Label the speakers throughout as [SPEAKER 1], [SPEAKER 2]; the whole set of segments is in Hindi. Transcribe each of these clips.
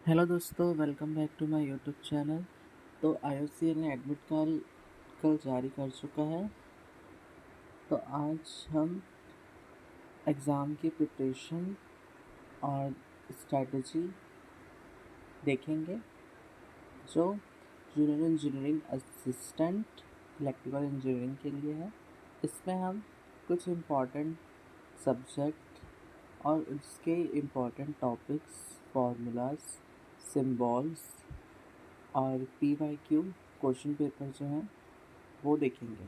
[SPEAKER 1] हेलो दोस्तों, welcome back to my YouTube channel. तो आईओसीएल ने एडमिट कार्ड कल जारी कर चुका है। तो आज हम एग्ज़ाम की प्रिपरेशन और स्ट्रैटेजी देखेंगे जो junior engineering assistant electrical engineering के लिए है। इसमें हम कुछ इम्पॉर्टेंट सब्जेक्ट और उसके इम्पॉर्टेंट टॉपिक्स, फार्मूलाज, सिम्बॉल्स और PYQ क्वेश्चन पेपर जो हैं वो देखेंगे।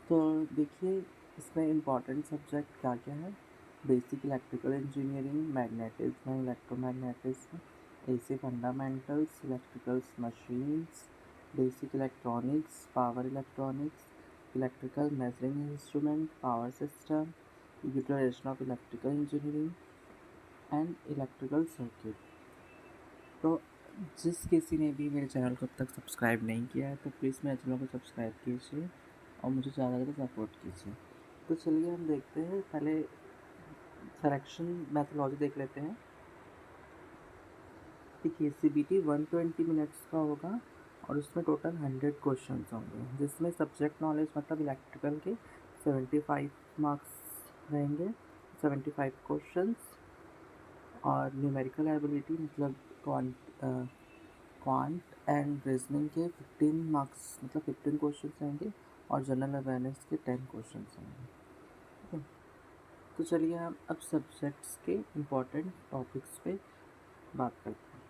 [SPEAKER 1] तो देखिए, इसमें इम्पॉर्टेंट सब्जेक्ट क्या क्या है। Basic electrical engineering, magnetism and electromagnetism, AC fundamentals, electricals machines, basic electronics, power electronics, electrical measuring instrument, power system, utilisation of electrical engineering and electrical circuit. तो जिस किसी ने भी मेरे चैनल को अब तक सब्सक्राइब नहीं किया है तो प्लीज़ मेरे चैनल को सब्सक्राइब कीजिए और मुझे ज़्यादा से ज़्यादा सपोर्ट कीजिए। तो चलिए हम देखते हैं, पहले सिलेक्शन मैथोलॉजी देख लेते हैं। देखिए, CBT 120 मिनट्स का होगा और उसमें टोटल 100 क्वेश्चन होंगे, जिसमें सब्जेक्ट नॉलेज मतलब इलेक्ट्रिकल के 75 मार्क्स रहेंगे, 75 क्वेश्चंस। और न्यूमेरिकल एबिलिटी मतलब क्वांट एंड रीजनिंग के 15 मार्क्स मतलब 15 क्वेश्चन रहेंगे और जनरल अवेयरनेस के 10 क्वेश्चन रहेंगे। ठीक है, तो चलिए हम अब सब्जेक्ट्स के इम्पोर्टेंट टॉपिक्स पे बात करते हैं।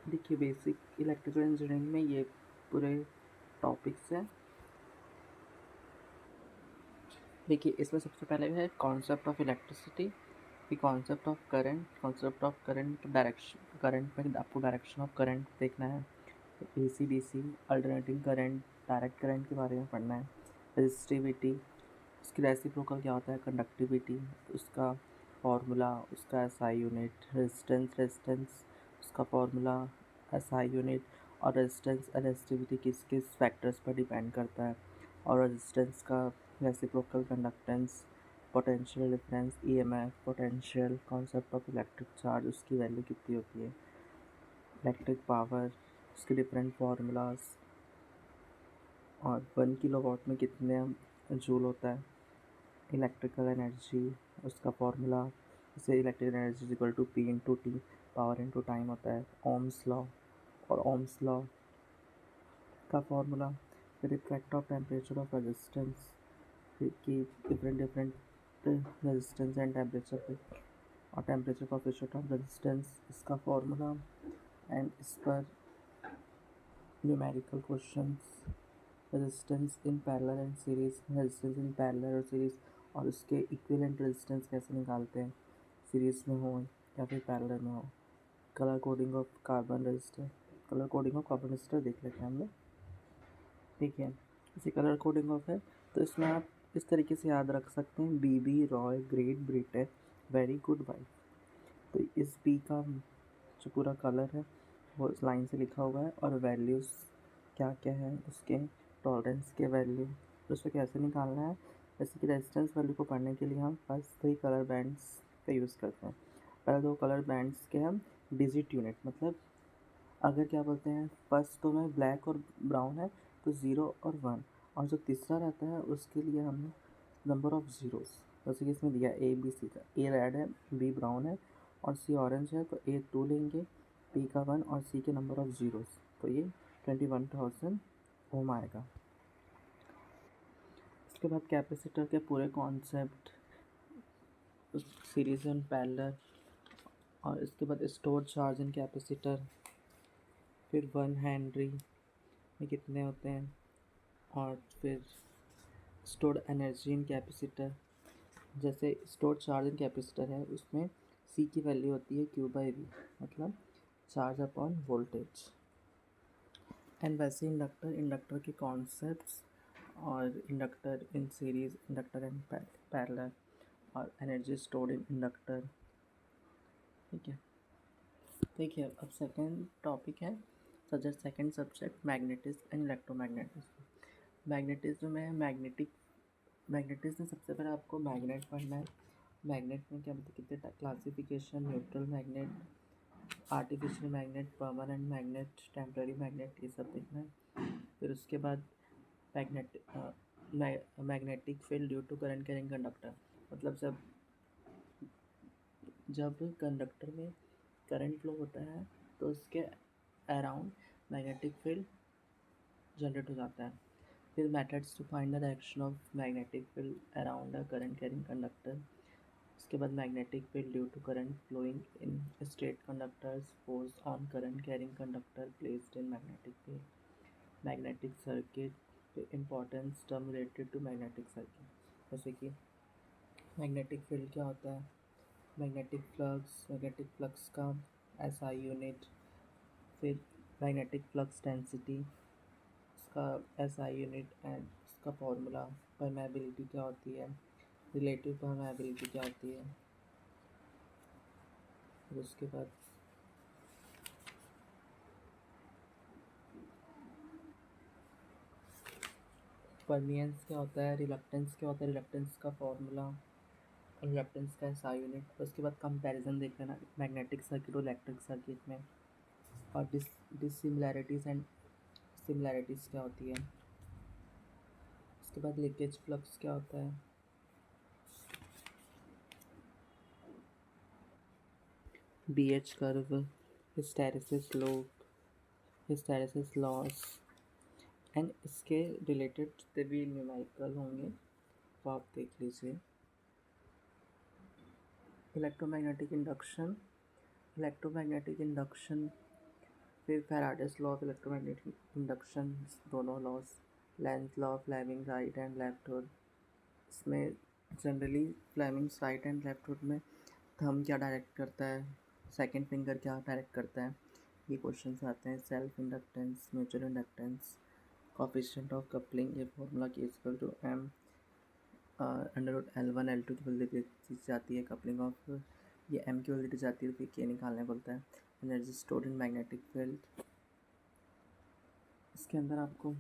[SPEAKER 1] देखिए, बेसिक इलेक्ट्रिकल इंजीनियरिंग में ये पूरे टॉपिक्स हैं। देखिए, इसमें सबसे पहले है कॉन्सेप्ट ऑफ इलेक्ट्रिसिटी, फिर concept of current, concept of current direction, current में आपको डायरेक्शन ऑफ करंट देखना है, AC DC, alternating current, direct current के बारे में पढ़ना है, रेजिस्टिविटी, उसकी रेसिप्रोकल क्या होता है, कंडक्टिविटी, उसका फार्मूला, उसका SI यूनिट, रेजिस्टेंस उसका फार्मूला, SI यूनिट, और रेजिस्टेंस रेसिस्टिविटी किस किस फैक्टर्स पर डिपेंड करता है, और रेजिस्टेंस का reciprocal conductance, potential difference, EMF, potential, concept of electric charge, उसकी वैल्यू कितनी होती है, इलेक्ट्रिक पावर, उसके डिफरेंट फार्मूलाज, और 1 किलोवाट में कितने जूल होता है, इलेक्ट्रिकल एनर्जी, उसका फार्मूला, जैसे electrical energy is equal to P/T, power into time होता है, ओम्स लॉ, और ओम्स लॉ का फार्मूला, फिर effect of temperature of resistance, फिर की different different resistance and temperature पे, और टेम्परेचर कोफिशिएंट ऑफ रेजिस्टेंस, इसका फार्मूला, एंड इस पर numerical questions, resistance in parallel and series, resistance in parallel और सीरीज, और उसके इक्विवेलेंट रेजिस्टेंस कैसे निकालते हैं, सीरीज में हो या फिर पैरेलल में हो, colour coding of carbon register, colour coding of carbon register देख लेते हैं हम लोग। ठीक है, इसी कलर कोडिंग ऑफ है, तो इसमें आप इस तरीके से याद रख सकते हैं, BB Roy great Britain very good wife. तो इस बी का जो पूरा कलर है वो इस लाइन से लिखा हुआ है, और वैल्यूज़ क्या क्या है उसके, टॉलरेंस के वैल्यू, तो उसको कैसे निकालना है। जैसे कि रेजिस्टेंस वैल्यू को पढ़ने के लिए हम फर्स्ट 3 कलर बैंड्स का यूज़ करते हैं। पहले 2 कलर बैंड्स के हम डिजिट यूनिट मतलब, अगर क्या बोलते हैं, फर्स्ट तो में ब्लैक और ब्राउन है तो 0 और 1, और जो तीसरा रहता है उसके लिए हमने नंबर ऑफ़ ज़ीरोस, जैसे कि इसमें दिया ABC का, A रेड है, B ब्राउन है और C ऑरेंज है, तो A 2 लेंगे, B का 1 और C के नंबर ऑफ़ ज़ीरोस, तो ये 21,000 ओम आएगा। इसके बाद कैपेसिटर के पूरे कॉन्सेप्ट, सीरीज एंड पैरेलल, और इसके बाद स्टोर चार्ज इन कैपेसिटर, फिर 1 हेनरी में कितने होते हैं, और फिर स्टोर्ड एनर्जी इन कैपेसिटर, जैसे स्टोर्ड चार्ज इन कैपेसिटर है उसमें C की वैल्यू होती है Q/V मतलब चार्ज अपॉन वोल्टेज। एंड वैसे इंडक्टर के कॉन्सेप्ट्स, और inductor in series, inductor in parallel, और एनर्जी स्टोर्ड इन इंडक्टर। ठीक है, देखिए अब सेकेंड टॉपिक है, subject second subject magnetism and electromagnetism. Magnetism में मैग्नेटिज्म सबसे पहले आपको मैग्नेट पढ़ना है, मैग्नेट में क्या बोलते कितने classification, neutral magnet, artificial magnet, permanent magnet, temporary magnet, ये सब देखना है। फिर उसके बाद magnetic field due to current carrying conductor, मतलब जब कंडक्टर में करंट फ्लो होता है तो उसके अराउंड मैग्नेटिक फील्ड जनरेट हो जाता है। फिर methods to find the direction of magnetic field around a current carrying conductor. उसके बाद magnetic field due to current flowing in straight conductors, force on current carrying conductor placed in magnetic field. Magnetic circuit importance term related to magnetic circuit, जैसे कि मैग्नेटिक फील्ड क्या होता है, मैग्नेटिक फ्लक्स का एसआई यूनिट, फिर मैग्नेटिक फ्लक्स डेंसिटी, इसका एसआई यूनिट एंड इसका फॉर्मूला, परमेबिलिटी क्या होती है, रिलेटिव परमेबिलिटी क्या होती है। फिर उसके बाद परमियंस क्या होता है, रिलक्टेंस क्या होता है, रिलक्टेंस का फॉर्मूला, रिलक्टेंस का एसआई यूनिट। उसके बाद कंपैरिजन देख लेना मैग्नेटिक सर्किट और इलेक्ट्रिक सर्किट में, और डिसिमिलैरिटीज एंड सिमिलैरिटीज़ क्या होती है। उसके बाद लीकेज फ्लक्स क्या होता है, BH curve, hysteresis loop, hysteresis loss and इसके रिलेटेड जितने भी न्यूमेरिकल होंगे वो आप देख लीजिए। इलेक्ट्रोमैग्नेटिक इंडक्शन, फिर Faraday's law of electromagnetic induction, दोनों laws, Lenz law, Fleming right and left hand. इसमें generally Fleming right and left hand में थंब क्या डायरेक्ट करता है, सेकंड फिंगर क्या डायरेक्ट करता है, ये क्वेश्चंस आते हैं। Self inductance, mutual inductance, coefficient of coupling, ये formula K equal to M under root L1 L2 की वैल्यू दी जाती है, कपलिंग ऑफ ये एम की वैल्यू दी जाती है, फिर के निकालने बोलता है। Energy stored in magnetic field, इसके अंदर आपको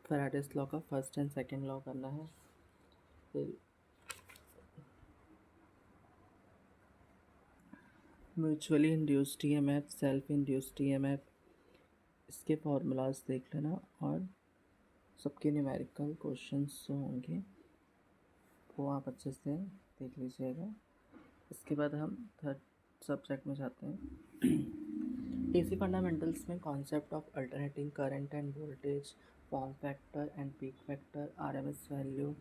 [SPEAKER 1] फैराडेस लॉ का फर्स्ट एंड सेकंड लॉ करना है। फिर mutually induced EMF, self induced EMF, इसके फॉर्मूलाज देख लेना, और सबके न्यूमेरिकल क्वेश्चंस जो होंगे वो आप अच्छे से देख लीजिएगा। इसके बाद हम थर्ड सब्जेक्ट में जाते हैं। एसी फंडामेंटल्स में concept of alternating current and voltage, form factor and peak factor, RMS value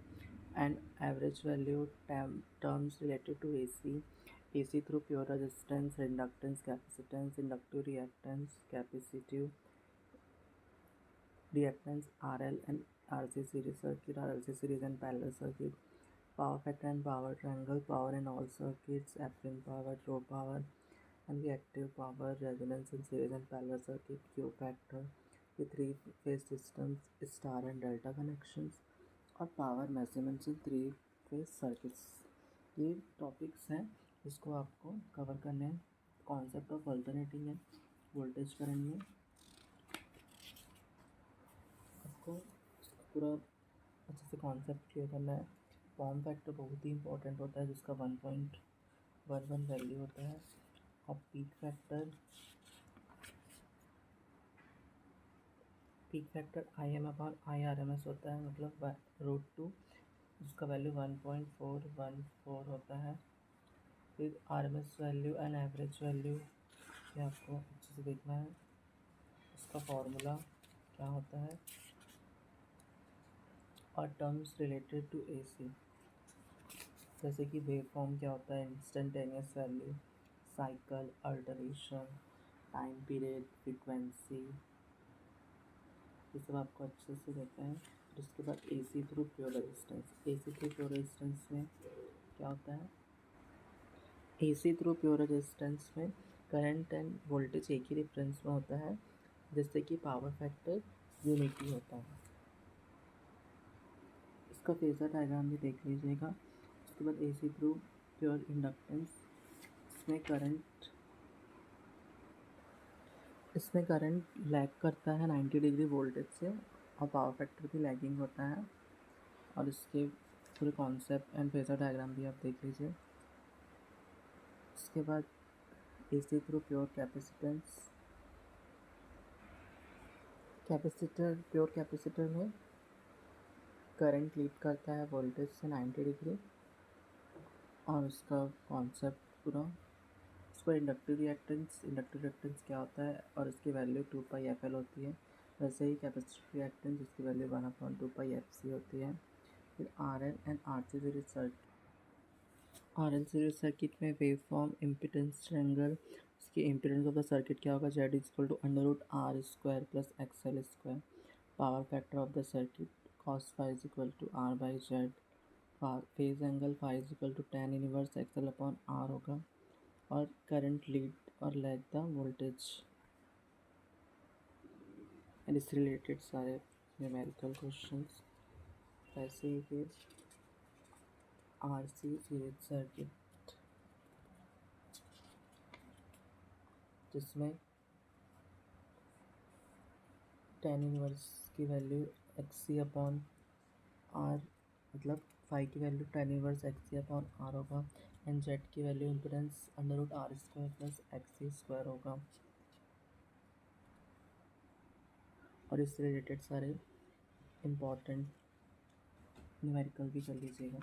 [SPEAKER 1] and average value, terms related to AC through pure resistance, inductance, capacitance, inductive reactance, capacitive reactance, RL and RC series circuit, or LC series and parallel circuit, power factor and power triangle, power in all circuits, apparent power, raw power and reactive power, resonance in series and parallel circuit, Q factor, the three phase systems, star and delta connections, और power measurements in three phase circuits. ये टॉपिक्स हैं जिसको आपको कवर करने हैं। कॉन्सेप्ट ऑफ अल्टरनेटिंग है वोल्टेज करंट में आपको पूरा अच्छे से कॉन्सेप्ट क्लियर करना है। फॉर्म फैक्टर बहुत ही इंपॉर्टेंट होता है जिसका 1.11 वैल्यू होता है। और peak factor I M upon I R M S होता है, मतलब √2, जिसका वैल्यू 1.414 होता है। फिर R M S value and average value ये आपको अच्छे से देखना है, इसका फॉर्मूला क्या होता है, और टर्म्स रिलेटेड टू एसी, जैसे कि वेव फॉर्म क्या होता है, instantaneous value, cycle, alteration, time period, frequency, ये सब आपको अच्छे से देखना है। फिर उसके बाद एसी थ्रू प्योर रेजिस्टेंस में क्या होता है, एसी थ्रू प्योर रेजिस्टेंस में करंट एंड वोल्टेज एक ही डिफरेंस में होता है, जिससे कि पावर फैक्टर यूनिटी होता है। इसका फेजर डायग्राम भी देख लीजिएगा। उसके बाद एसी थ्रू प्योर इंडक्टेंस, इसमें करंट लैग करता है 90 डिग्री वोल्टेज से, और पावर फैक्टर भी लैगिंग होता है। और इसके पूरे कॉन्सेप्ट एंड फेजर डायग्राम भी आप देख लीजिए। इसके बाद AC through pure capacitance. Pure capacitor में करंट लीड करता है वोल्टेज से 90 डिग्री, और उसका कॉन्सेप्ट पूरा। उसका इंडक्टिव रिएक्टेंस क्या होता है और इसकी वैल्यू 2πfL होती है। वैसे ही कैपेसिटिव रिएक्टेंस जिसकी वैल्यू 1/2πfC होती है। फिर RL सीरीज सर्किट में वेव फॉर्म इम्पिडेंस ट्रायंगल। इसकी इम्पिडेंस ऑफ द सर्किट क्या होगा, Z = √R² + XL²। Power factor of the circuit cos phi = R/Z। Phase angle phi = tan inverse XL/R होगा। और करंट लीड और लैग द वोल्टेज। एंड इससे रिलेटेड सारे न्यूमेरिकल क्वेश्चंस। ऐसे ही फिर RC सीरीज सर्किट, जिसमें tan इनवर्स की वैल्यू XC/R, मतलब फाई की वैल्यू tan इनवर्स XC/R होगा। एंड Z की वैल्यू इम्पिडेंस √R² + XC² होगा। और इससे रिलेटेड सारे इम्पॉर्टेंट न्यूमेरिकल भी कर लीजिएगा।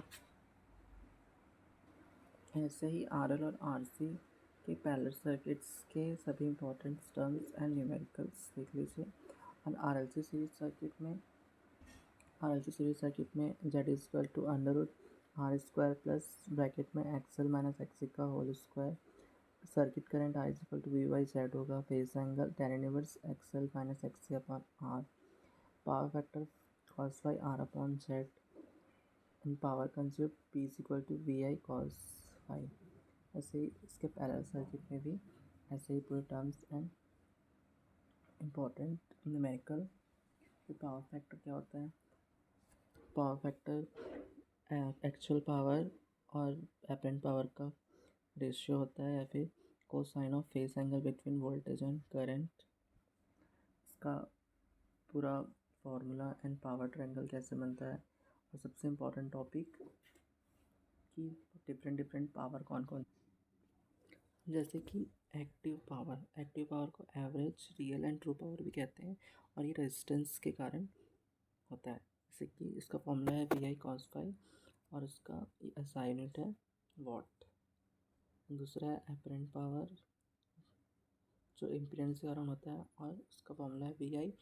[SPEAKER 1] ऐसे ही RL और RC के पैरेलल सर्किट्स के सभी इम्पॉर्टेंट टर्म्स एंड न्यूमेरिकल्स देख लीजिए। और RLC सीरीज सर्किट में Z √R² प्लस ब्रैकेट में XL - XC का whole square. Circuit current I V/Z होगा। Phase angle tan inverse XL - XC/R। Power factor cos phi R/Z। And power consume P = VI cos phi। ऐसे ही इसके पैरेलल सर्किट में भी ऐसे ही पूरे terms and important numerical. Power factor क्या होता है, पावर फैक्टर एक्चुअल पावर और एपरेंट पावर का रेशियो होता है, या फिर cosine of phase angle between voltage and current. इसका पूरा फॉर्मूला एंड पावर ट्रायंगल कैसे बनता है। और सबसे इम्पॉर्टेंट टॉपिक कि डिफरेंट पावर कौन कौन, जैसे कि एक्टिव पावर को average, real and true power भी कहते हैं, और ये रेजिस्टेंस के कारण होता है। जैसे कि इसका फॉर्मूला है VI cos phi, और उसका SI यूनिट है वॉट। दूसरा है एपरेंट पावर, जो इम्पीडेंस के कारण होता है, और उसका फॉर्मूला है VI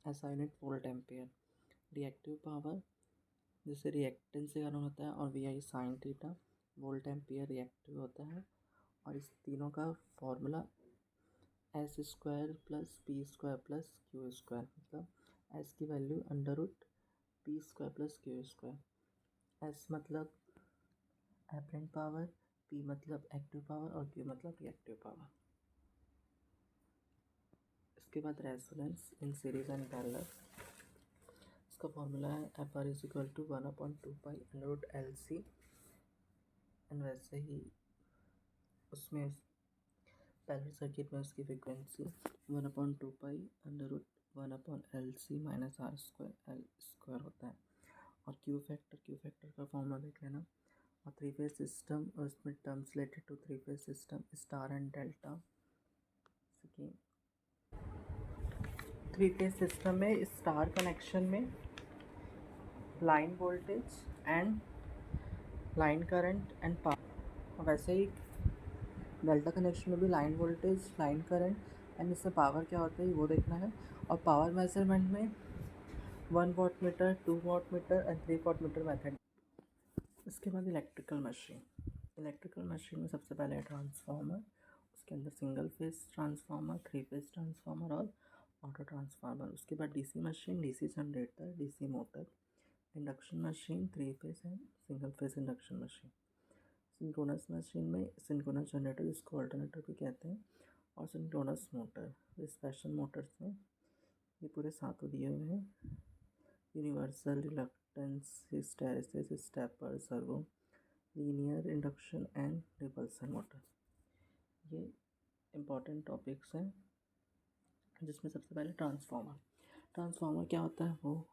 [SPEAKER 1] SI unit volt ampere. Reactive power जैसे रिएक्टेंस के कारण होता है, और VI sin theta volt ampere reactive होता है। और इस तीनों का फॉर्मूला S² + P² + Q², मतलब S की वैल्यू √P² + Q²। S मतलब एपरेंट पावर, P मतलब एक्टिव पावर, और Q मतलब रिएक्टिव पावर। इसके बाद resonance in series and parallel. इसका फॉर्मूला है FR = 1/2π√LC। एंड वैसे ही उसमें पैरेलल सर्किट में उसकी फ्रीक्वेंसी 1/2π√1/LC - R²L² होता है। और क्यू फैक्टर का फॉर्मूला देख लेना। और थ्री फेज सिस्टम, और उसमें terms related to three phase system, star and delta. Three phase system में स्टार कनेक्शन में line voltage and line current and power. वैसे ही डेल्टा कनेक्शन में भी line voltage, line current and इससे पावर क्या होता है वो देखना है। और पावर मेजरमेंट में 1 watt meter, 2 watt meter and 3 watt meter method. इसके बाद इलेक्ट्रिकल मशीन में सबसे पहले है ट्रांसफार्मर। उसके अंदर single phase transformer, three phase transformer और ऑटो ट्रांसफार्मर। उसके बाद DC machine, DC generator, DC motor. Induction machine, three phase and single phase induction machine. Synchronous machine में सिंक्रोनस जनरेटर, जिसको अल्टरनेटर भी कहते हैं, और सिंक्रोनस मोटर। स्पेशल मोटर्स में ये पूरे सातों दिए हुए हैं। Universal reluctance, hysteresis, stepper, servo, linear induction and repulsion motor. ये इम्पॉर्टेंट टॉपिक्स हैं, जिसमें सबसे पहले ट्रांसफार्मर क्या होता है, वो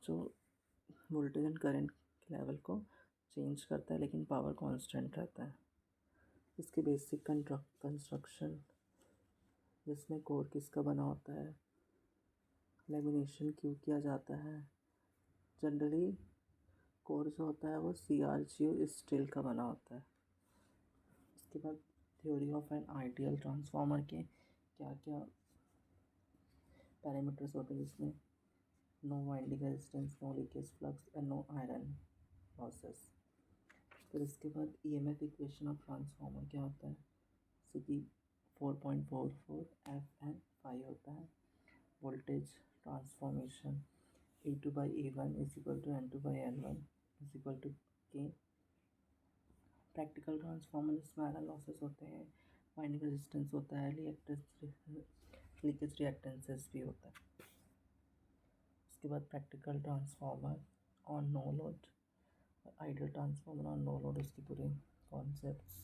[SPEAKER 1] जो वोल्टेज एंड करंट लेवल को चेंज करता है, लेकिन पावर कांस्टेंट रहता है। इसके बेसिक कंस्ट्रक्शन, जिसमें कोर किसका बना होता है, लेमिनेशन क्यों किया जाता है। जनरली कोर जो होता है वो CRGO स्टील का बना होता है। उसके बाद theory of an ideal transformer के क्या क्या पैरामीटर्स होते हैं, जिसमें no winding resistance, no leakage flux and no iron losses. फिर इसके बाद EMF इक्वेशन ऑफ ट्रांसफार्मर क्या होता है, CP 4.44 FN5 होता है। Voltage transformation E2/E1 = N2/N1 K। Practical transformer जिसमें आयरन लॉसेस होते हैं, वाइंडिंग रेजिस्टेंस होता है, लीकेज रिएक्टेंसेस भी होता है। उसके बाद practical transformer on no load, ideal transformer on no load, उसकी पूरे कॉन्सेप्ट्स।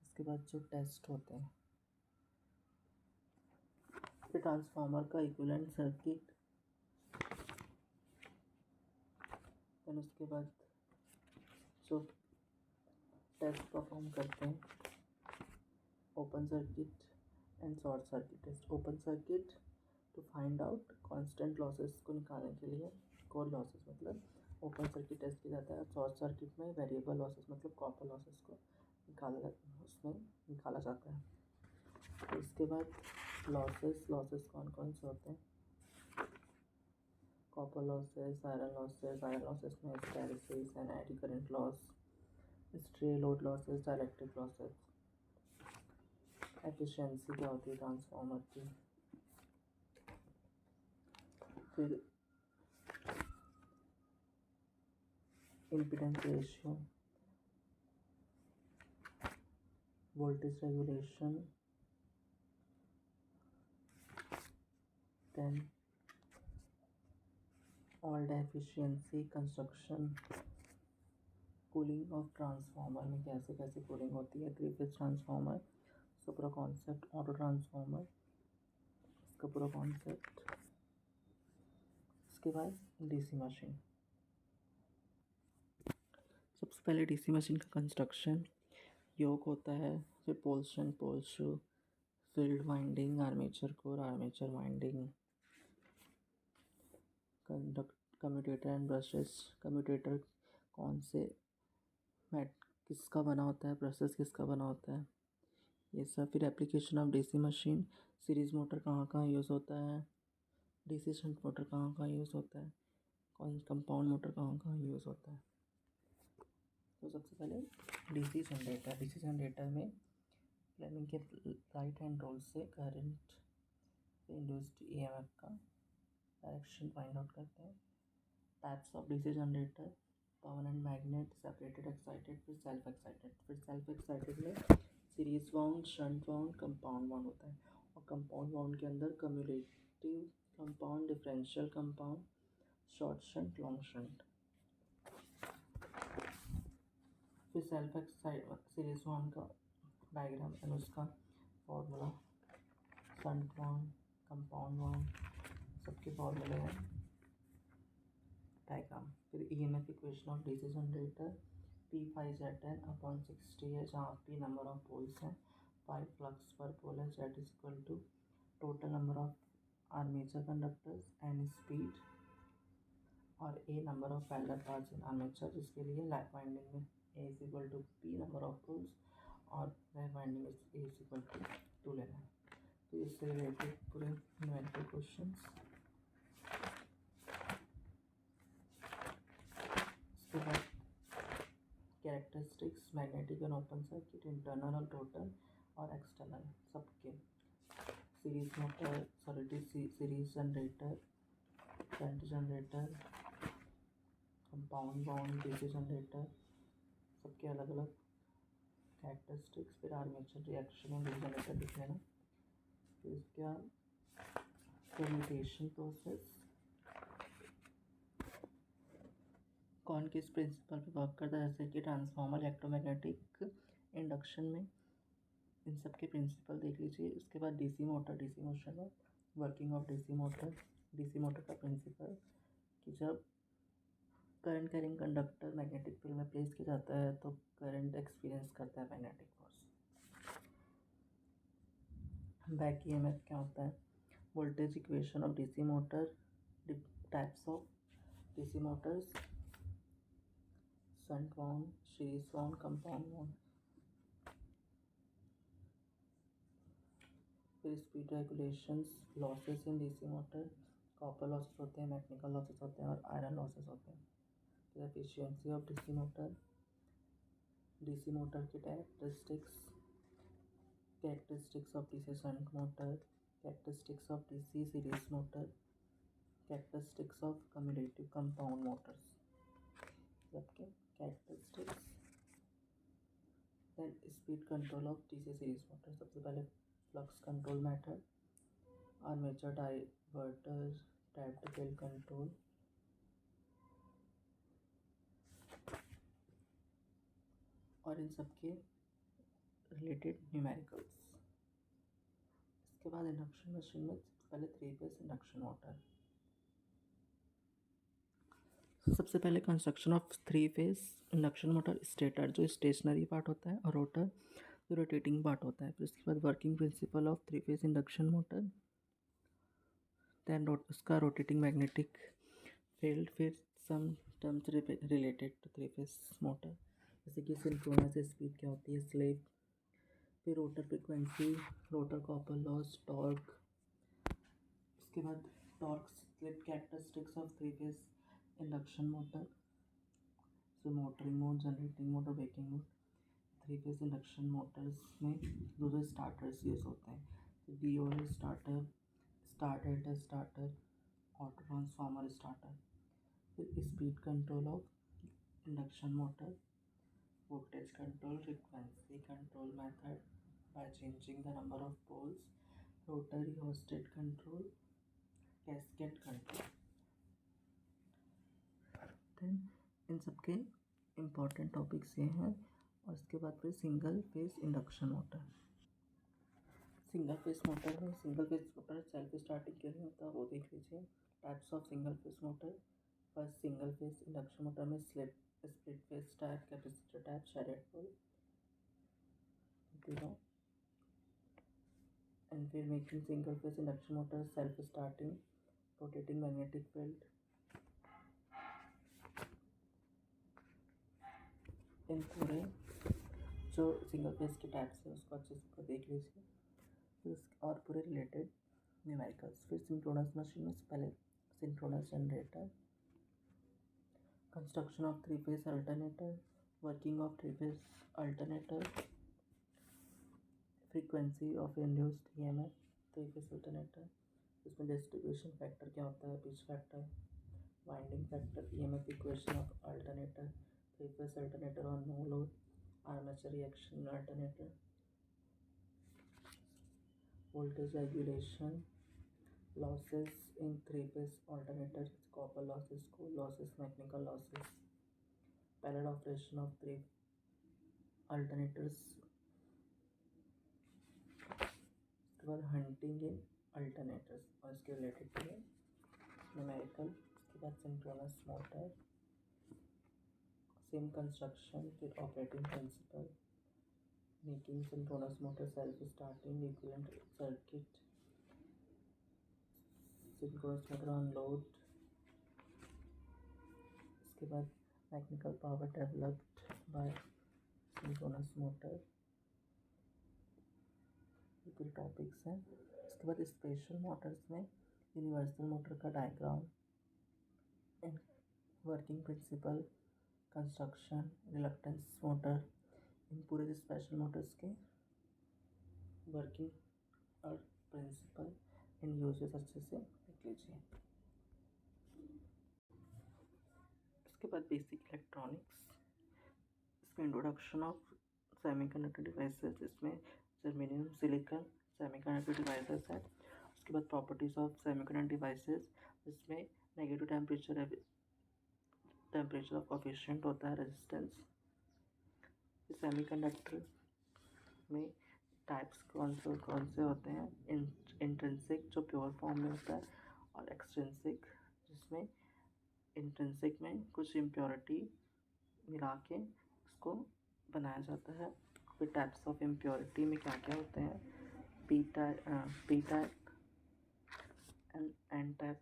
[SPEAKER 1] उसके बाद जो टेस्ट होते हैं, फिर ट्रांसफार्मर का इक्विवेलेंट सर्किट, देन उसके बाद जो टेस्ट परफॉर्म करते हैं, open circuit and short circuit test. Open circuit to find out constant losses को निकालने के लिए, कोर लॉसेस मतलब ओपन सर्किट टेस्ट किया जाता है। शॉर्ट सर्किट में वेरिएबल लॉसेस मतलब कॉपर लॉसेस को निकाला जाता है। तो इसके बाद लॉसेस कौन कौन से होते हैं, कॉपर लॉसेस, आयरन लॉसेस में hysteresis and eddy current loss, stray load losses, dielectric losses. Efficiency क्या होती है ट्रांसफार्मर की, फिर impedance ratio, voltage regulation, then all efficiency, construction, cooling of transformer में कैसे कैसे कूलिंग होती है, 3 फेज ट्रांसफार्मर, उसका पूरा कॉन्सेप्ट, ऑटो ट्रांसफार्मर, उसका पूरा कॉन्सेप्ट। उसके बाद DC मशीन। सबसे पहले DC मशीन का कंस्ट्रक्शन, योक होता है, फिर पोल्शन, pole shoe, field winding, armature core, armature winding, commutator and brushes. Commutator कौन से किसका बना होता है, ब्रशेस किसका बना होता है, ये सब। फिर application of DC machine, series motor कहाँ कहाँ यूज़ होता है, DC शंट मोटर कहाँ कहाँ यूज़ होता है, कौन कंपाउंड मोटर कहाँ कहाँ यूज़ होता है। तो सबसे पहले DC जनरेटर में फ्लेमिंग के राइट हैंड रूल से करंट इंड्यूस्ड EMF का डायरेक्शन फाइंड आउट करते हैं। Types of DC generator, permanent magnet, separated excited, फिर सेल्फ एक्साइटेड। फिर सेल्फ एक्साइटेड में series wound, shunt wound, compound wound होता है। और कंपाउंड वाउंड के अंदर cumulative compound, differential compound, short shunt, long shunt. फिर सेल्फ एक्साइटेड सीरीज वाउंड का डायग्राम एंड उसका formula, shunt wound, compound wound, सबके फॉर्मूले हैं, डायग्राम। फिर EMF equation of DC generator, P5Z10/60 है, जहाँ P नंबर ऑफ पोल्स हैं, 5 फ्लक्स पर पोल है, Z equal to total number of armature conductors, N speed, और A number of parallel paths in armature, जिसके लिए लैप वाइंडिंग में A is equal to P number of poles और लैप वाइंडिंग में A इज इक्वल टू 2 लेना है। तो इससे रिलेटेड पूरे न्यूमेरिकल क्वेश्चंस। उसके बाद characteristics, magnetic and open circuit, internal और टोटल और एक्सटर्नल सबके। Series motor, series generator, shunt generator, compound wound, DC generator, सबके अलग अलग कैरेक्टरिस्टिक्स। फिर आर्मेचर रिएक्शन और DC जनरेटर लिख लेना। फिर इसका कम्यूटेशन प्रोसेस कौन किस प्रिंसिपल पे वर्क करता है, जैसे कि ट्रांसफार्मर, इलेक्ट्रोमैग्नेटिक, इंडक्शन में, इन सब के प्रिंसिपल देख लीजिए। उसके बाद DC मोटर, DC मोशन में working of DC motor, DC motor का प्रिंसिपल, कि जब current carrying conductor magnetic field में प्लेस किया जाता है तो करंट एक्सपीरियंस करता है मैग्नेटिक फोर्स। बैक ईएमएफ क्या होता है? Voltage equation of DC motor, types of DC motors, shunt wound, series wound, compound wound. फिर speed regulations, losses in DC motor, copper losses होते हैं, मैकेनिकल लॉसेस होते हैं और आयरन लॉसेस होते हैं। फिर efficiency of DC motor, DC motor की characteristics of DC shunt motor, characteristics of DC series motor, characteristics of commutative compound motors. सबके characteristics. Then speed control of DC series motor. सबसे पहले flux control method, armature diverter, tapped बेल कंट्रोल, और इन सबके रिलेटेड न्यूमेरिकल्स। इसके बाद इंडक्शन मशीन में सबसे पहले 3 फेज इंडक्शन मोटर। सबसे पहले construction of 3 phase induction motor. Stator जो स्टेशनरी पार्ट होता है और रोटर जो रोटेटिंग पार्ट होता है। फिर उसके बाद working principle of 3 phase induction motor, then उसका रोटेटिंग मैग्नेटिक फील्ड, फिर some terms related to 3 phase motor, जैसे कि सिंक्रोनस स्पीड क्या होती है, स्लिप, फिर rotor frequency, rotor copper loss, torque. उसके बाद torque slip characteristics of 3 phase induction motor, so motoring mode, generating mode और braking mode. 3 phase induction motors में दो स्टार्टर्स यूज होते हैं, DOL starter, starter starter, auto transformer starter. फिर speed control of induction motor, voltage control, frequency control method by changing the number of poles, rotary hosted control, cascade control। Then इन सबके इम्पॉर्टेंट टॉपिक्स ये हैं। और इसके बाद फिर single phase induction motor. Single phase motor में single phase motor self starting के लिए होता है, वो देख लीजिए। Types of single phase motor. First single phase induction motor में split phase type, capacitor type, shaded pole, and we're making single phase induction motor self starting, rotating magnetic field। इन पूरे जो सिंगल फेज के टाइप्स है उसको अच्छे से देख लीजिए, फिर और पूरे रिलेटेड न्यूमेरिकल्स। फिर सिंक्रोनस मशीन में पहले synchronous generator, construction of 3 phase alternator, working of 3 phase alternator, frequency of induced EMF 3 phase alternator. इसमें डिस्ट्रीब्यूशन फैक्टर क्या होता है, pitch factor, winding factor, EMF equation of alternator, 3 phase alternator और no load, armature reaction alternator, voltage regulation, losses in 3 phase alternator, copper losses, coal losses, mechanical losses, parallel operation of 3 alternators, hunting in alternators और इसके रिलेटेड है न्यूमेरिकल। उसके बाद सिंक्रोनस मोटर, सेम कंस्ट्रक्शन, फिर operating principle, making synchronous motor self starting, equivalent circuit, synchronous motor on load. इसके बाद mechanical power developed by synchronous motor, ये पूरे टॉपिक्स हैं। इसके बाद स्पेशल मोटर्स में यूनिवर्सल मोटर का diagram, working principle, construction, reluctance motor, इन पूरे स्पेशल मोटर्स के वर्किंग और प्रिंसिपल इन यूजेस अच्छे से देख लीजिए। इसके बाद बेसिक इलेक्ट्रॉनिक्स, इसमें इंट्रोडक्शन ऑफ सेमीकंडक्टर डिवाइसेस, इसमें जर्मेनियम सिलिकॉन सेमीकंडक्टर डिवाइसेस है। उसके बाद प्रॉपर्टीज ऑफ सेमीकंडक्टर डिवाइसेस, इसमें नेगेटिव टेम्परेचर ऑफ कोफिशिएंट होता है, रेजिस्टेंस। सेमीकंडक्टर में टाइप्स कौन से होते हैं, इंट्रिंसिक जो प्योर फॉर्म में होता है और एक्सट्रिंसिक जिसमें इंट्रिंसिक में कुछ इम्प्योरिटी मिला के उसको बनाया जाता है। फिर टाइप्स ऑफ इम्प्योरिटी में क्या क्या होते हैं, P type and N type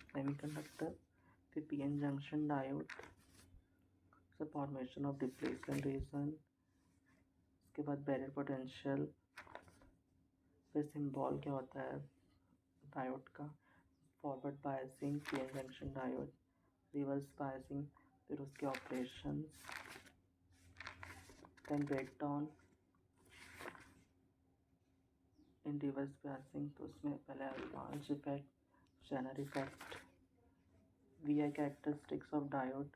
[SPEAKER 1] semiconductor, फिर P N junction diode, formation of depletion region, उसके बाद बैरियर पोटेंशियल, फिर सिंबल क्या होता है डायोड का, forward biasing, P N junction diode, reverse biasing, फिर उसके operations, then break down in reverse biasing. तो उसमें पहले large effect, Zener effect, V I characteristics of diode,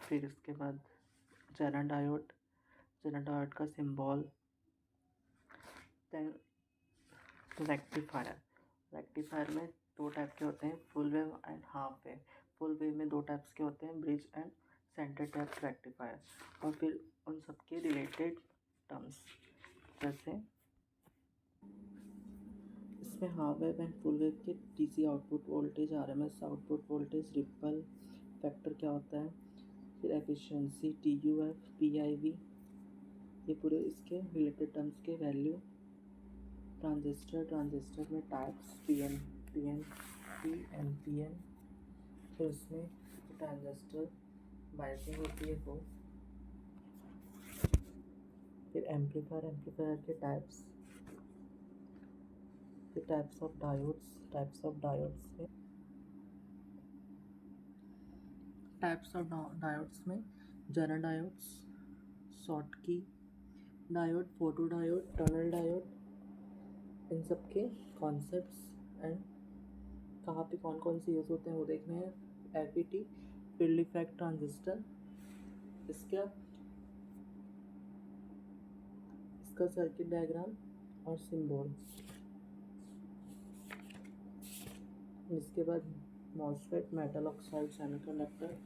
[SPEAKER 1] फिर इसके बाद जेनर डायोड का सिंबल, देन रेक्टिफायर में दो टाइप के होते हैं, full wave and half wave. Full wave में दो टाइप्स के होते हैं, bridge and centre type rectifier. और फिर उन सबके रिलेटेड टर्म्स, जैसे इसमें half wave and full wave के DC output voltage, RMS output voltage, ripple factor क्या होता है, फिर एफिशिएंसी, TUF, PIV, ये पूरे इसके रिलेटेड टर्म्स के वैल्यू। ट्रांजिस्टर में टाइप्स PNP, फिर उसमें ट्रांजिस्टर बायसिंग होती है वो, फिर एम्पलीफायर के टाइप्स, फिर टाइप्स ऑफ डायोड्स में general diodes, Schottky diode, photo diode, tunnel diode, इन सब के कॉन्सेप्ट्स एंड कहाँ पे कौन कौन से यूज़ होते हैं वो देखने हैं। FET, फील्ड इफेक्ट ट्रांजिस्टर, इसका सर्किट डायग्राम और सिम्बॉल्स। इसके बाद MOSFET, metal oxide semiconductor,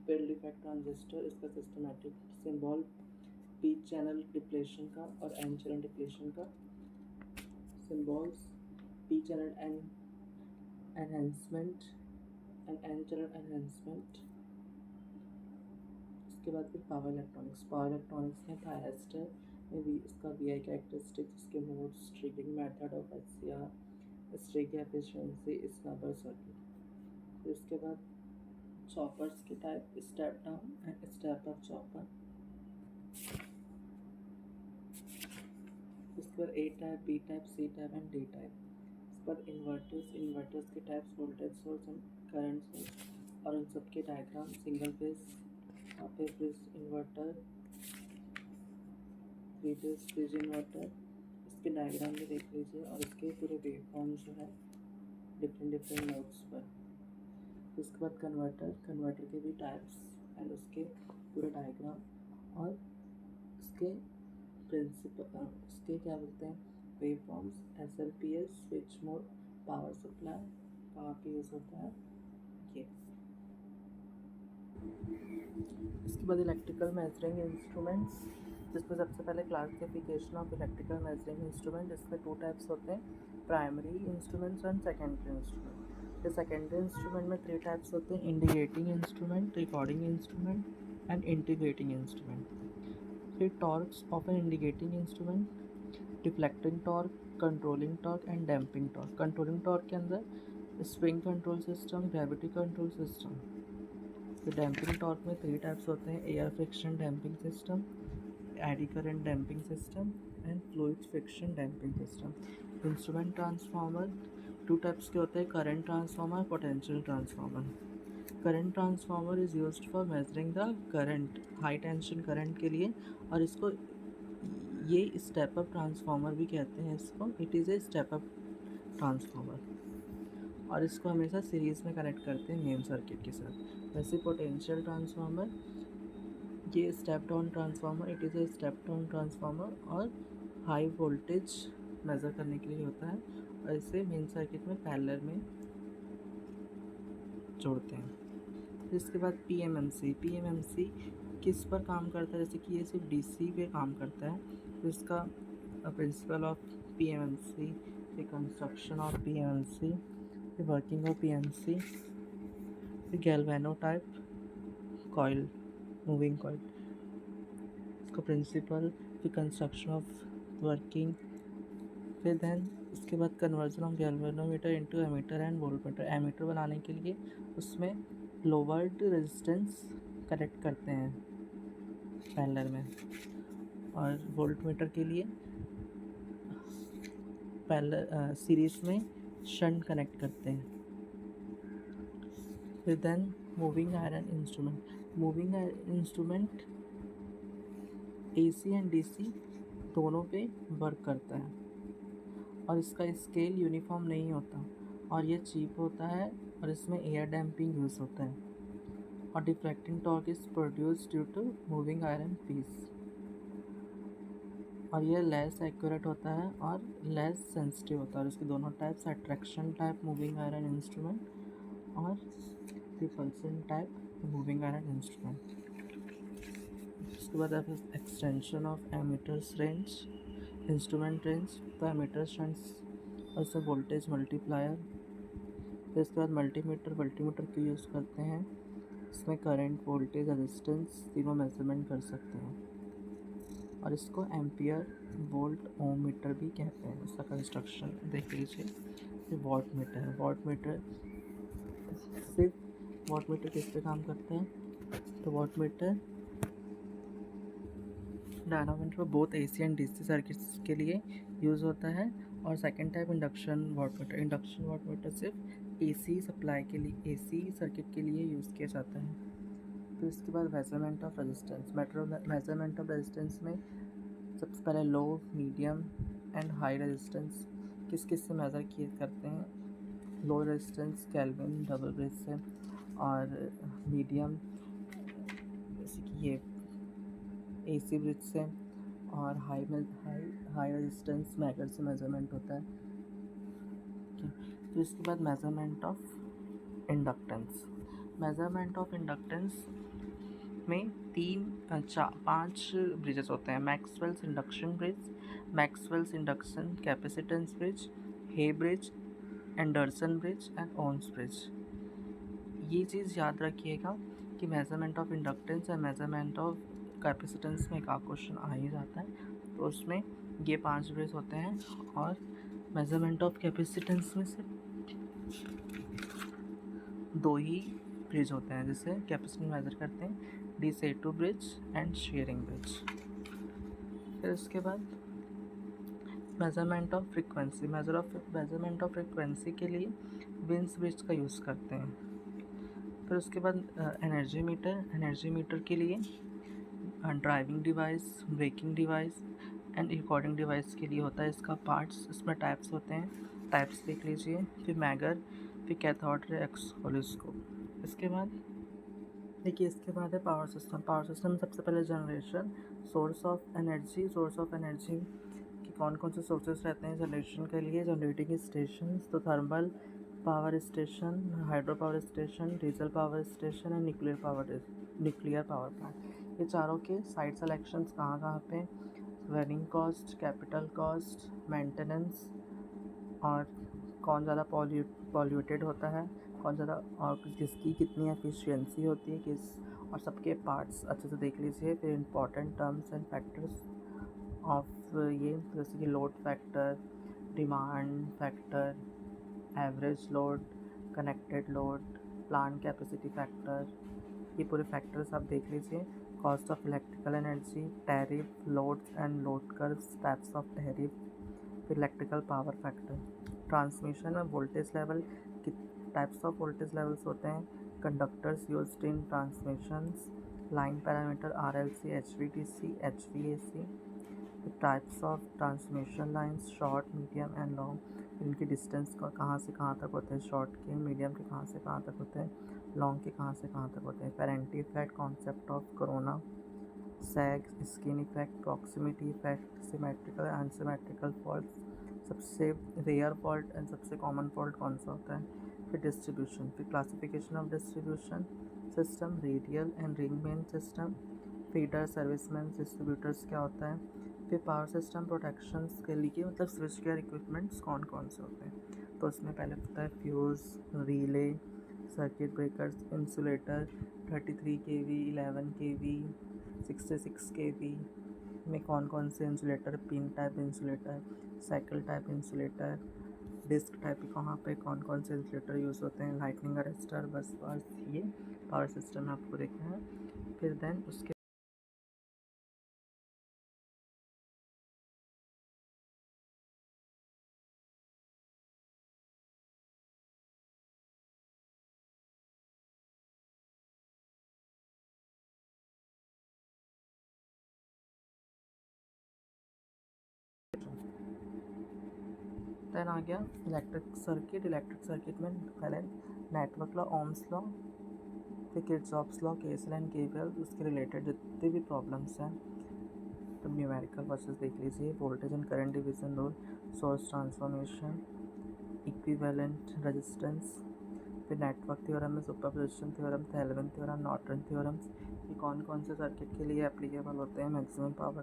[SPEAKER 1] field effect transistor, इसका systematic symbol, P channel depletion का और एन चैनल डिप्लेशन का symbols, P channel enhancement and N channel enhancement. इसके बाद फिर पावर इलेक्ट्रॉनिक्स में थायरिस्टर में भी इसका VI कैरेक्टरिस्टिक्स, इसके modes, triggering method of SCR, string efficiency, snapper circuit. फिर उसके बाद चॉपर्स के type, step down and step up chopper. इसके बाद A type, B type, C type and D type. इसके बाद इन्वर्टर्स के types, voltage source and current source और उन सबके diagram, single phase, half phase inverter, 3 phase bridge inverter, इसके डायग्राम भी देख लीजिए और इसके पूरे वेवफॉर्म जो है डिफरेंट नोट्स पर। उसके बाद कन्वर्टर के भी टाइप्स एंड उसके पूरे डायग्राम और उसके प्रिंसिपल, उसके क्या बोलते हैं waveforms, SLPS, switch mode, power supply, कहाँ पे यूज़ होता है ये। इसके बाद इलेक्ट्रिकल मेजरिंग इंस्ट्रूमेंट्स, जिसमें सबसे पहले classification of electrical measuring instrument. इसमें 2 टाइप्स होते हैं, primary instruments and secondary instrument. फिर सेकेंडरी इंस्ट्रूमेंट में 3 टाइप्स होते हैं, indicating instrument, recording instrument and integrating instrument. फिर torques of an indicating instrument, deflecting torque, controlling torque and damping torque. Controlling torque के अंदर spring control system, gravity control system. तो डैम्पिंग टॉर्क में 3 टाइप्स होते हैं, air friction damping system, eddy current damping system and fluid friction damping system. Instrument transformer 2 types के होते हैं, current transformer, potential transformer. Current transformer is used for measuring the current, high tension current के लिए, और इसको ये स्टेप अप ट्रांसफार्मर भी कहते हैं इसको, it is a step up transformer, और इसको हमेशा सीरीज़ में कनेक्ट करते हैं मेन सर्किट के साथ। वैसे पोटेंशियल ट्रांसफार्मर, ये step down transformer, it is a step down transformer और हाई वोल्टेज मेज़र करने के लिए होता है, और इसे मेन सर्किट में पैरेलल में जोड़ते हैं। इसके बाद PMMC किस पर काम करता है, जैसे कि ये सिर्फ DC पे काम करता है। तो इसका प्रिंसिपल ऑफ PMMC फिर कंस्ट्रक्शन ऑफ पीएमसी, फिर वर्किंग ऑफ पीएमसी, फिर galvano type coil, moving coil, इसका प्रिंसिपल, फिर कंस्ट्रक्शन ऑफ वर्किंग, फिर देन इसके बाद conversion of galvanometer into ammeter and voltmeter. Ammeter बनाने के लिए उसमें लोवर्ड रेजिस्टेंस कनेक्ट करते हैं पैरेलल में, और वोल्टमीटर के लिए पैरेलल सीरीज में शंट कनेक्ट करते हैं। फिर then moving iron instrument. Moving iron instrument AC and DC दोनों पे वर्क करता है, और इसका स्केल यूनिफॉर्म नहीं होता, और ये चीप होता है, और इसमें एयर डैम्पिंग यूज़ होता है, और deflecting torque is produce due to moving iron piece, और ये लेस एक्यूरेट होता है और लेस सेंसिटिव होता है। और इसके दोनों types, attraction type moving iron instrument और repulsion type moving iron instrument. उसके बाद आप extension of ammeters range, instrument range, तो एमीटर शंट्स और इसमें वोल्टेज मल्टीप्लायर। फिर इसके बाद मल्टीमीटर, मल्टीमीटर क्यों यूज़ करते हैं, इसमें करंट, वोल्टेज, रेजिस्टेंस तीनों मेजरमेंट कर सकते हैं, और इसको एम्पियर, वोल्ट, ओम मीटर भी कहते हैं। इसका कंस्ट्रक्शन देख लीजिए। फिर वॉट मीटर, वॉट मीटर सिर्फ वॉट मीटर किस पे काम करता है, तो watt meter dynamometer both AC and DC circuits के लिए यूज़ होता है। और second type induction watt meter, induction watt meter सिर्फ AC सप्लाई के लिए, AC सर्किट के लिए यूज़ किया जाता है। फिर इसके बाद measurement of resistance. Measurement of resistance में सबसे पहले लो, मीडियम एंड हाई रेजिस्टेंस किस किस से मेज़र किए करते हैं। Low resistance kelvin double bridge से, और मीडियम जैसे कि ये AC ब्रिज से, और हाई रेजिस्टेंस मैगर से मेजरमेंट होता है। तो इसके बाद measurement of inductance. Measurement of inductance में 5 ब्रिजेस होते हैं। Maxwell's induction bridge, Maxwell's induction capacitance bridge, Hay bridge, Anderson bridge and Ohm's bridge. ये चीज़ याद रखिएगा कि मेजरमेंट ऑफ इंडक्टेंस और मेजरमेंट ऑफ कैपेसिटेंस में एक क्वेश्चन आ ही जाता है, तो उसमें ये 5 ब्रिज होते हैं, और मेजरमेंट ऑफ कैपेसिटेंस में से 2 ही ब्रिज होते हैं जिससे कैपेसिटेंस मेजर करते हैं, D-Seytu bridge and Schering bridge. फिर उसके बाद measurement of frequency. Measurement of frequency के लिए विन्स ब्रिज का यूज़ करते हैं। फिर उसके बाद एनर्जी मीटर। एनर्जी मीटर के लिए driving device, braking device and recording device के लिए होता है। इसका पार्ट्स, इसमें टाइप्स होते हैं, टाइप्स देख लीजिए। फिर मैगर, फिर कैथोड रे, एक्सोस्कोप। इसके बाद देखिए, इसके बाद है पावर सिस्टम। पावर सिस्टम सबसे पहले generation, source of energy. Source of energy कि कौन कौन से सोर्सेस रहते हैं जनरेशन के लिए। जनरेटिंग स्टेशन, तो thermal power station, hydro power station, diesel power station and nuclear power plant. ये चारों के साइट सेलेक्शंस कहाँ कहाँ पे, running cost, capital cost, maintenance, और कौन ज़्यादा पॉल्यूटेड होता है, कौन ज़्यादा, और किसकी कितनी एफिशिएंसी होती है, किस, और सबके पार्ट्स अच्छे से देख लीजिए। फिर important terms and factors of ये, जैसे कि load factor, demand factor, average load, connected load, plant capacity factor, ये पूरे फैक्टर्स आप देख लीजिए। Cost of electrical energy, tariff, loads and load curves, types of tariff, फिर इलेक्ट्रिकल पावर फैक्टर। ट्रांसमिशन में voltage level, types of voltage levels होते हैं, conductors used in transmissions, line parameter, RLC, HVDC, HVAC, types of transmission lines, short, medium and long, इनकी डिस्टेंस कहाँ से कहाँ तक होते हैं, शॉर्ट के, मीडियम के कहाँ से कहाँ तक होते हैं, लॉन्ग के कहाँ से कहाँ तक होते हैं। Ferranti effect, concept of corona, sag, skin effect, proximity effect, symmetrical and unsymmetrical fault, सबसे रेयर फॉल्ट एंड सबसे कॉमन फॉल्ट कौन सा होता है। फिर डिस्ट्रीब्यूशन, फिर classification of distribution system, radial and ring main system, feeder, serviceman, distributors क्या होता है, फिर पावर सिस्टम प्रोटेक्शंस के लिए मतलब स्विच केयर इक्विपमेंट्स कौन कौन से होते हैं, तो उसमें पहले होता है fuse, relay, circuit breakers, insulator, 33 kV, 11 kV, 66 kV में कौन कौन से insulator, pin type insulator, cycle type insulator, disc type कहाँ पे कौन कौन से इंसुलेटर यूज़ होते हैं, लाइटनिंग अरेस्टर, बस ये पावर सिस्टम आपको देखना है। फिर देन उसके देन आ गया इलेक्ट्रिक सर्किट में पहले नेटवर्क लॉ, ओम्स लॉ, फिर Kirchhoff's law, KCL and KVL, उसके रिलेटेड जितने भी प्रॉब्लम्स हैं तो न्यूमेरिकल वर्सेस देख लीजिए, voltage and current division rule, source transformation, equivalent resistance, फिर नेटवर्क थ्योरम में superposition theorem, Thevenin theorem, Norton theorems, ये कौन कौन से सर्किट के लिए एप्लीकेबल होते हैं, maximum power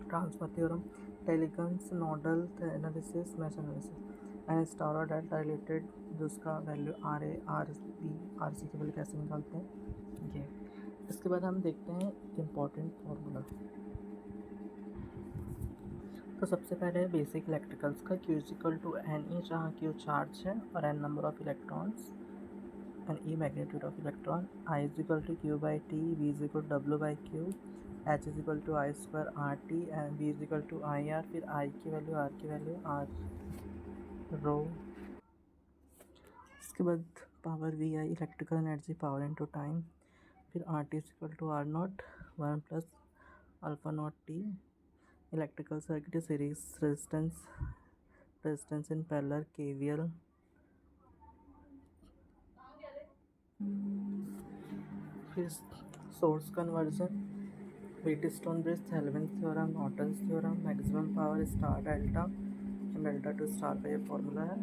[SPEAKER 1] transfer theorem, Tellegen's, nodal analysis, mesh analysis and star और डेल्टा रिलेटेड, जो उसका value R A R B R C की वैल्यू कैसे निकालते हैं ये। इसके बाद हम देखते हैं इम्पॉर्टेंट फार्मूला। तो सबसे पहले बेसिक इलेक्ट्रिकल्स का Q equal to N E, जहाँ Q चार्ज है और n number of electrons and E magnitude of electron, I is equal to Q by T, V is equal to W by Q, H is equal to I square R T and V is equal to I R, फिर I की वैल्यू R की वैल्यू R रो। इसके बाद power V I, electrical energy power into time, फिर R T is equal to R naught 1 plus alpha naught T, electrical circuit series resistance in parallel, KVL, फिर source conversion, Wheatstone bridge, Thevenin theorem, Norton's theorem, maximum power star delta, delta to star का ये फार्मूला है।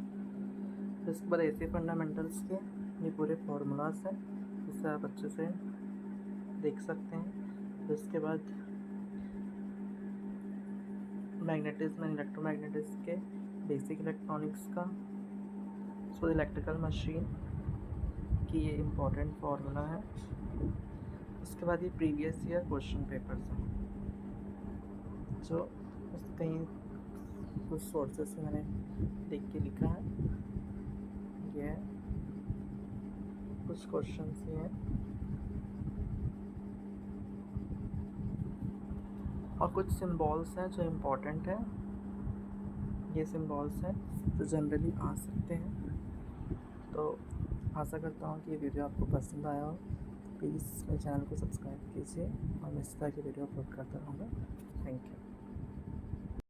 [SPEAKER 1] फिर इसके बाद एसी फंडामेंटल्स के ये पूरे फार्मूलाज हैं, जिससे आप अच्छे से देख सकते हैं। फिर इसके बाद मैग्नेटिज्म एंड इलेक्ट्रोमैग्नेटिज्म के बेसिक इलेक्ट्रॉनिक्स का, सो इलेक्ट्रिकल मशीन की ये इम्पोर्टेंट फार्मूला है। उसके बाद ये प्रीवियस ईयर क्वेश्चन पेपर्स हैं, जो कहीं कुछ सोर्सेस से मैंने देख के लिखा है, ये कुछ क्वेश्चन ही हैं और कुछ सिंबल्स हैं जो इम्पोर्टेंट हैं। ये सिंबल्स हैं जो जनरली आ सकते हैं। तो आशा करता हूँ कि ये वीडियो आपको पसंद आया हो। प्लीज़ मेरे चैनल को सब्सक्राइब कीजिए और मैं इस तरह की वीडियो अपलोड करता रहूँगा। Thank you.